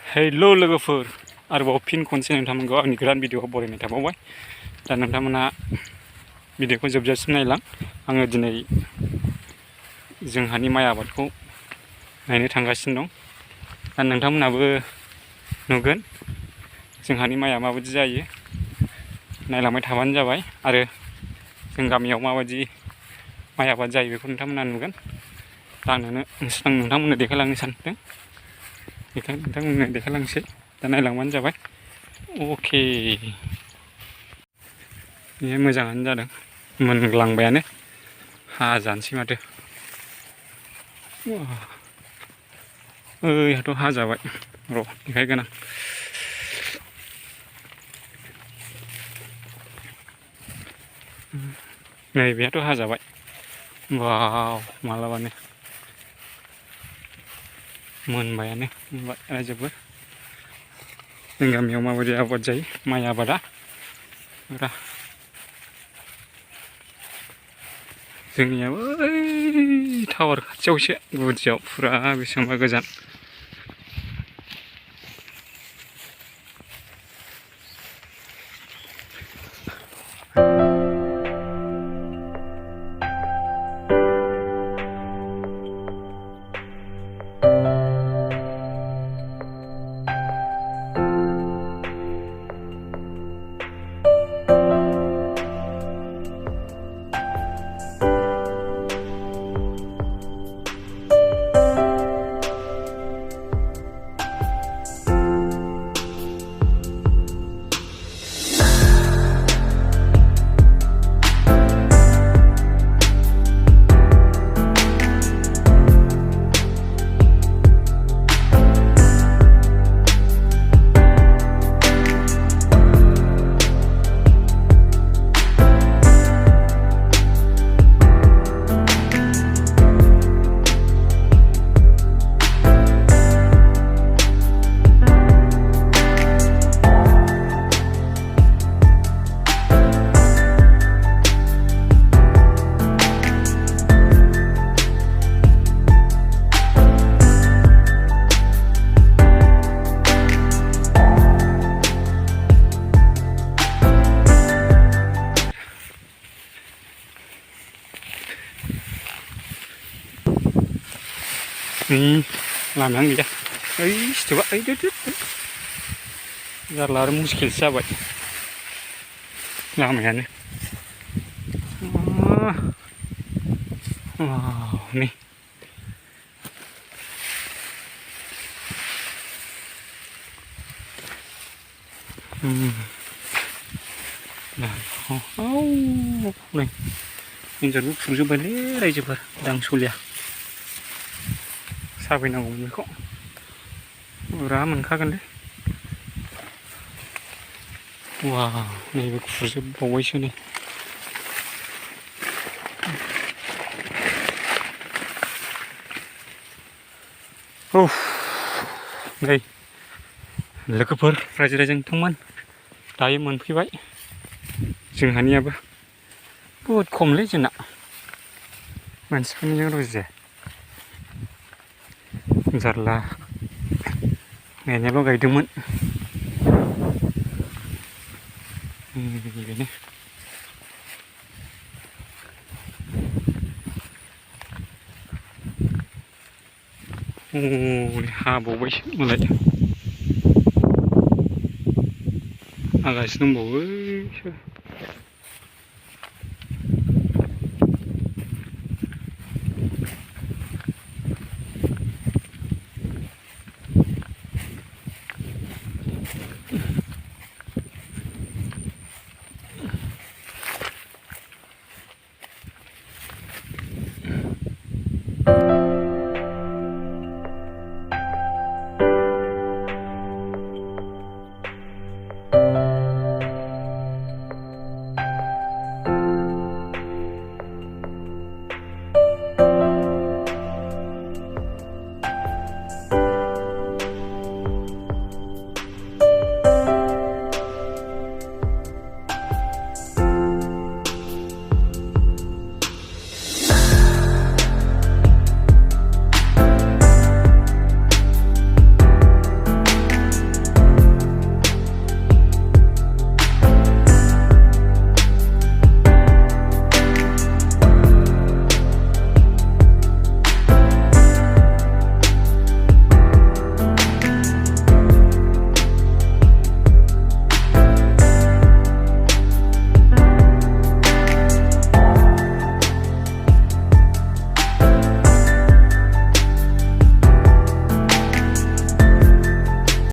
हेल' लोगोफोर आरोबाव फिन खनसे नोंथांमोनखौ आंनि गोदान भिडिअखौ बरायनाय थाबावबाय। दा नोंथांमोना भिडिअखौ जोबजासिम नायलां। आङो दिनै जोंहानि माइ आबादखौ नायनो थांगासिनो दं। दा नोंथांमोनाबो नुगोन जोंहानि माइआ माबायदि जायो, नायलांबाय थाबानो जाबाय। आरो जों गामियाव माबायदि माइ आबाद जायो बेखौ नोंथांमोना नुगोन। दा आं नोंथांमोननो देखायलांनो सानदों, नोंथांमोननो देखायलांसै। दा नायलांबानो जाबाय। अके, बे मोजाङानो जादों, मोनग्लांबायानो, हाजानोसै माथो। ओइहाथ' हाजाबाय, र' देखायगोन आं। नैबेहाथ' हाजाबाय। वाव, मालाबानो मोनबायानो, मोनबाय रायजोबो। जों गामियाव माबायदि आबाद जायो माइ आबादा, जोंनियाबो ओइ टावार खाथियावसो, गुदियाव फुरा बेसेबांबा गोजान। लामायानो गैया, ओइ सिथोबा, ओइ जारला आरो मुस्किलसो जाबाय लामायानो। नै नै एन्जरबो खुरजोब्बायलै रायजोफोर, दांसलिया। साफैनांगौमोन बेखौ, बुरजा मोनखागोनलै। वाव, नैबे खुरजोबबावबायसो नै। नै लोगोफोर, रायजो राजानिथंमोन, दायो मोनफैबाय। जोंहानियाबो बहुद खमलै जोंना, मानसिफोरनिजों रुजुजाया। जारला, गायनायाल' गायदोंमोन। बेनो हाबावबायसो मालाय, हागासिनो दंबावो।